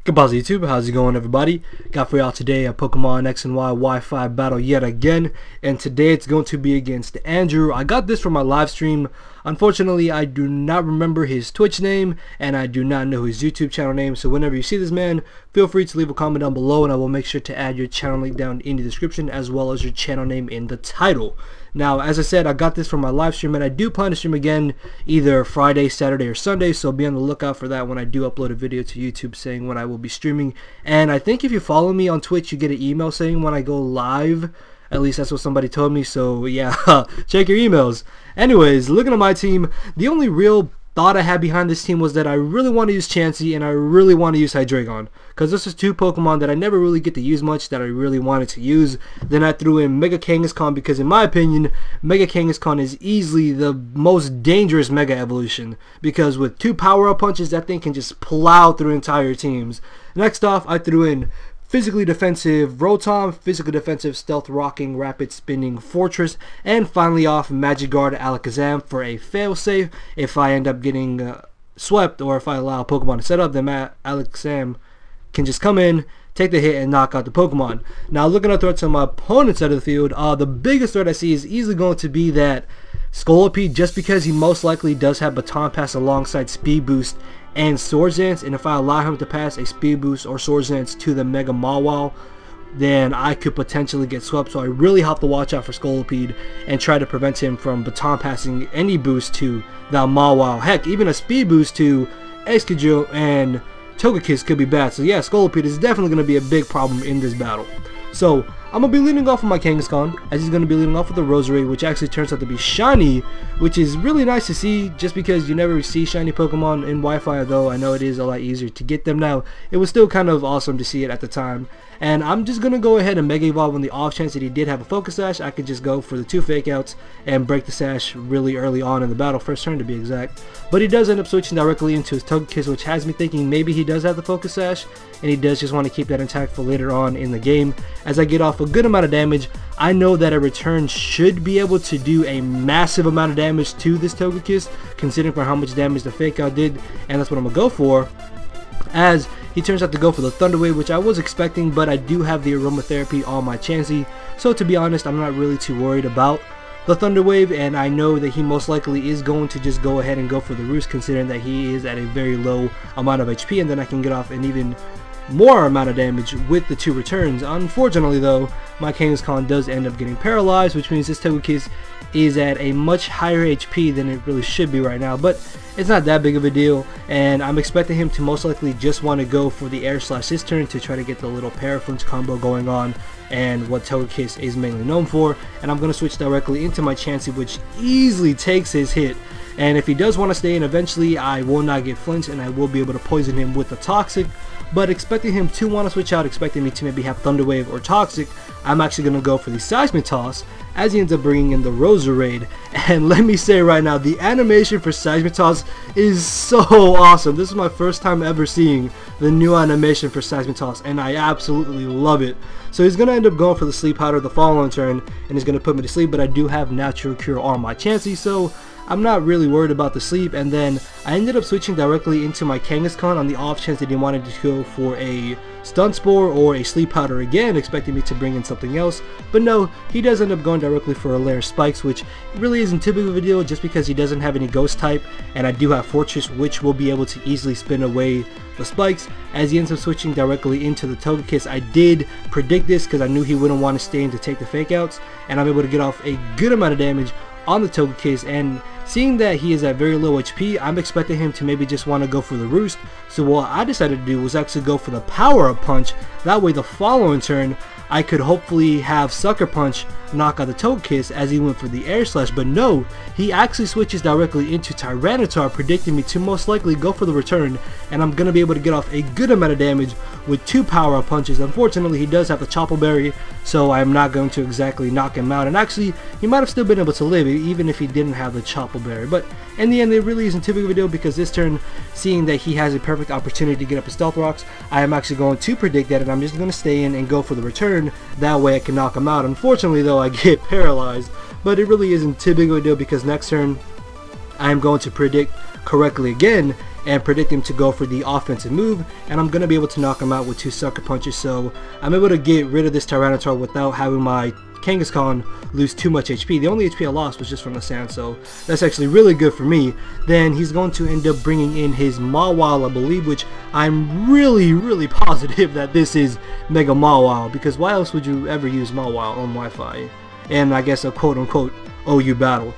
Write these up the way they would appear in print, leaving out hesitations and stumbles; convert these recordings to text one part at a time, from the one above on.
Goodbye YouTube, how's it going everybody? Got for y'all today a Pokemon X and Y Wi-Fi battle yet again, and today it's going to be against Andrew. I got this from my live stream. Unfortunately, I do not remember his Twitch name, and I do not know his YouTube channel name, so whenever you see this man, feel free to leave a comment down below, and I will make sure to add your channel link down in the description, as well as your channel name in the title. Now, as I said, I got this from my live stream, and I do plan to stream again either Friday, Saturday, or Sunday, so be on the lookout for that when I do upload a video to YouTube saying when I will be streaming. And I think if you follow me on Twitch, you get an email saying when I go live. At least that's what somebody told me, so yeah, check your emails. Anyways, looking at my team, the only real thought I had behind this team was that I really want to use Chansey and I really want to use Hydriegon, because this is two Pokemon that I never really get to use much that I really wanted to use. Then I threw in Mega Kangaskhan because in my opinion, Mega Kangaskhan is easily the most dangerous Mega Evolution, because with two power-up punches, that thing can just plow through entire teams. Next off, I threw in Physically Defensive Rotom, Physically Defensive Stealth Rocking Rapid Spinning Fortress, and finally off Magikarp Alakazam for a failsafe. If I end up getting swept, or if I allow Pokemon to set up, then Alakazam can just come in, take the hit, and knock out the Pokemon. Now looking at threats on my opponent's side of the field, the biggest threat I see is easily going to be that Scolipede, just because he most likely does have Baton Pass alongside Speed Boost and Swords Dance, and if I allow him to pass a Speed Boost or Swords Dance to the Mega Mawile, then I could potentially get swept. So I really have to watch out for Scolipede and try to prevent him from Baton Passing any boost to that Mawile. Heck, even a Speed Boost to Excadrill and Togekiss could be bad. So yeah, Scolipede is definitely going to be a big problem in this battle. So I'm going to be leading off with my Kangaskhan, as he's going to be leading off with the Rosary, which actually turns out to be shiny, which is really nice to see, just because you never see shiny Pokemon in Wi-Fi, though I know it is a lot easier to get them now. It was still kind of awesome to see it at the time. And I'm just going to go ahead and Mega Evolve on the off chance that he did have a Focus Sash. I could just go for the two Fake Outs and break the Sash really early on in the battle, first turn to be exact. But he does end up switching directly into his Togekiss, which has me thinking maybe he does have the Focus Sash, and he does just want to keep that intact for later on in the game. As I get off a good amount of damage, I know that a return should be able to do a massive amount of damage to this Togekiss, considering for how much damage the Fake Out did, and that's what I'm going to go for. As he turns out to go for the Thunder Wave, which I was expecting, but I do have the Aromatherapy on my Chansey, so to be honest, I'm not really too worried about the Thunder Wave, and I know that he most likely is going to just go ahead and go for the Roost, considering that he is at a very low amount of HP, and then I can get off an even more amount of damage with the two returns. Unfortunately though, my Kangaskhan does end up getting paralyzed, which means this Togekiss is at a much higher HP than it really should be right now, but it's not that big of a deal, and I'm expecting him to most likely just want to go for the Air Slash this turn to try to get the little Paraflinch combo going on, and what Togekiss is mainly known for. And I'm going to switch directly into my Chansey, which easily takes his hit. And if he does want to stay in, eventually I will not get flinched and I will be able to poison him with the Toxic. But expecting him to want to switch out, expecting me to maybe have Thunder Wave or Toxic, I'm actually going to go for the Seismic Toss, as he ends up bringing in the Roserade. And let me say right now, the animation for Seismic Toss is so awesome. This is my first time ever seeing the new animation for Seismic Toss, and I absolutely love it. So he's going to end up going for the Sleep Powder the following turn, and he's going to put me to sleep, but I do have Natural Cure on my Chansey, so I'm not really worried about the sleep. And then I ended up switching directly into my Kangaskhan on the off chance that he wanted to go for a Stun Spore or a Sleep Powder again, expecting me to bring in something else. But no, he does end up going directly for a Lair Spikes, which really isn't too big of a deal just because he doesn't have any Ghost type, and I do have Fortress, which will be able to easily spin away the Spikes. As he ends up switching directly into the Togekiss, I did predict this because I knew he wouldn't want to stay in to take the Fake Outs, and I'm able to get off a good amount of damage on the Togekiss. And seeing that he is at very low HP, I'm expecting him to maybe just want to go for the Roost. So what I decided to do was actually go for the Power Up Punch. That way the following turn I could hopefully have Sucker Punch knock out the Togekiss, as he went for the Air Slash. But no, he actually switches directly into Tyranitar, predicting me to most likely go for the return, and I'm going to be able to get off a good amount of damage with two Power Up Punches. Unfortunately, he does have the Chople Berry, so I'm not going to exactly knock him out, and actually he might have still been able to live even if he didn't have the Chople Berry. But in the end, it really isn't too big of a deal, because this turn, seeing that he has a perfect opportunity to get up his Stealth Rocks, I am actually going to predict that, and I'm just going to stay in and go for the return. That way I can knock him out. Unfortunately though, I get paralyzed, but it really isn't too big of a deal, because next turn I am going to predict correctly again, and predict him to go for the offensive move, and I'm going to be able to knock him out with 2 sucker punches. So I'm able to get rid of this Tyranitar without having my Kangaskhan lose too much HP. The only HP I lost was just from the sand, so that's actually really good for me. Then he's going to end up bringing in his Mawile, I believe, which I'm really positive that this is Mega Mawile, because why else would you ever use Mawile on Wi-Fi? And I guess a quote-unquote OU battle.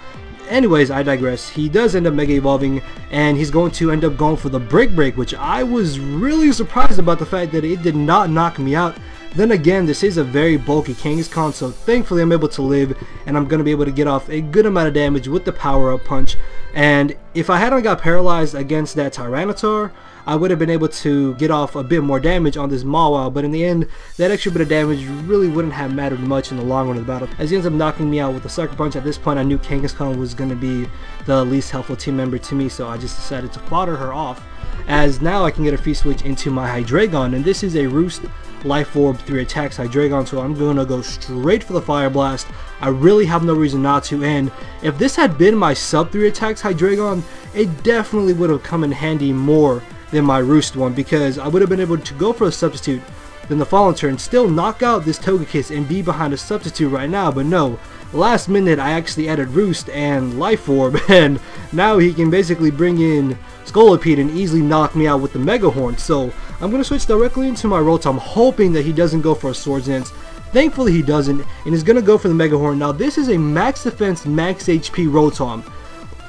Anyways, I digress. He does end up Mega Evolving, and he's going to end up going for the Break, which I was really surprised about the fact that it did not knock me out. Then again, this is a very bulky Kangaskhan, so thankfully I'm able to live, and I'm going to be able to get off a good amount of damage with the power-up punch. And if I hadn't got paralyzed against that Tyranitar, I would have been able to get off a bit more damage on this Mawile, but in the end, that extra bit of damage really wouldn't have mattered much in the long run of the battle, as he ends up knocking me out with a sucker punch. At this point, I knew Kangaskhan was going to be the least helpful team member to me, so I just decided to fodder her off, as now I can get a free switch into my Hydriegon, and this is a Roost Life Orb 3 attacks Hydriegon, so I'm going to go straight for the Fire Blast. I really have no reason not to, and if this had been my sub 3 attacks Hydriegon, it definitely would have come in handy more than my Roost one, because I would have been able to go for a substitute, then the following turn still knock out this Togekiss and be behind a substitute right now. But no, last minute I actually added Roost and Life Orb, and now he can basically bring in Scolipede and easily knock me out with the Mega Horn. So I'm going to switch directly into my Rotom, hoping that he doesn't go for a Swords Dance. Thankfully he doesn't, and is going to go for the Mega Horn. Now this is a max defense, max HP Rotom.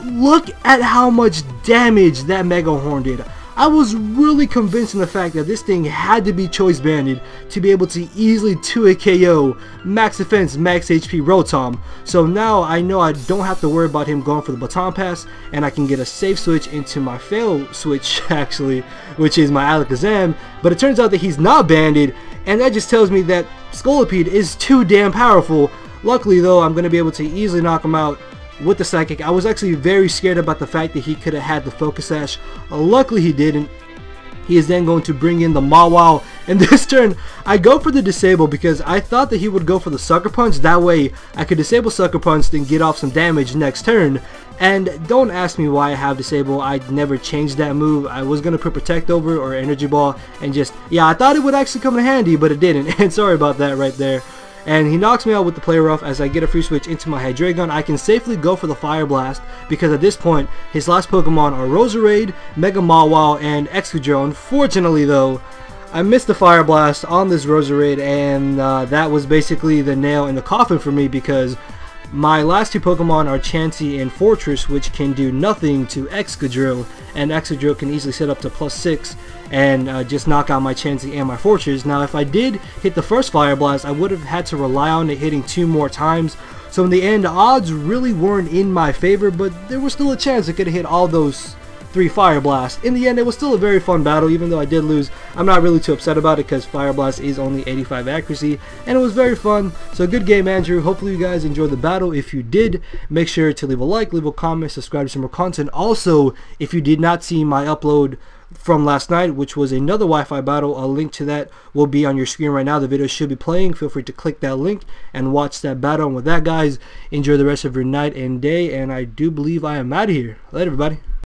Look at how much damage that Mega Horn did. I was really convinced in the fact that this thing had to be choice banded to be able to easily 2-hit KO max defense, max HP Rotom. So now I know I don't have to worry about him going for the Baton Pass, and I can get a safe switch into my fail switch actually, which is my Alakazam. But it turns out that he's not banded, and that just tells me that Scolipede is too damn powerful. Luckily though, I'm going to be able to easily knock him out with the Psychic. I was actually very scared about the fact that he could have had the Focus Sash. Luckily he didn't. He is then going to bring in the Mawile, and this turn I go for the Disable because I thought that he would go for the Sucker Punch. That way I could disable Sucker Punch, then get off some damage next turn. And don't ask me why I have Disable. I never changed that move. I was going to put Protect over or Energy Ball, and just, yeah, I thought it would actually come in handy, but it didn't. And sorry about that right there. And he knocks me out with the Play Rough. As I get a free switch into my Hydreigon, I can safely go for the Fire Blast, because at this point his last Pokemon are Roserade, Mega Mawile, and Excadrill. Unfortunately though, I missed the Fire Blast on this Roserade, and that was basically the nail in the coffin for me, because my last 2 Pokemon are Chansey and Fortress, which can do nothing to Excadrill, and Excadrill can easily set up to +6 and just knock out my Chansey and my Fortress. Now if I did hit the first Fire Blast, I would have had to rely on it hitting 2 more times. So in the end, the odds really weren't in my favor, but there was still a chance I could have hit all those 3 Fire Blasts. In the end, it was still a very fun battle. Even though I did lose, I'm not really too upset about it, because Fire Blast is only 85 accuracy, and it was very fun. So good game, Andrew. Hopefully you guys enjoyed the battle. If you did, make sure to leave a like, leave a comment, subscribe to some more content. Also, if you did not see my upload from last night, which was another Wi-Fi battle, a link to that will be on your screen right now. The video should be playing. Feel free to click that link and watch that battle. And with that, guys, enjoy the rest of your night and day, and I do believe I am out of here. Later, everybody.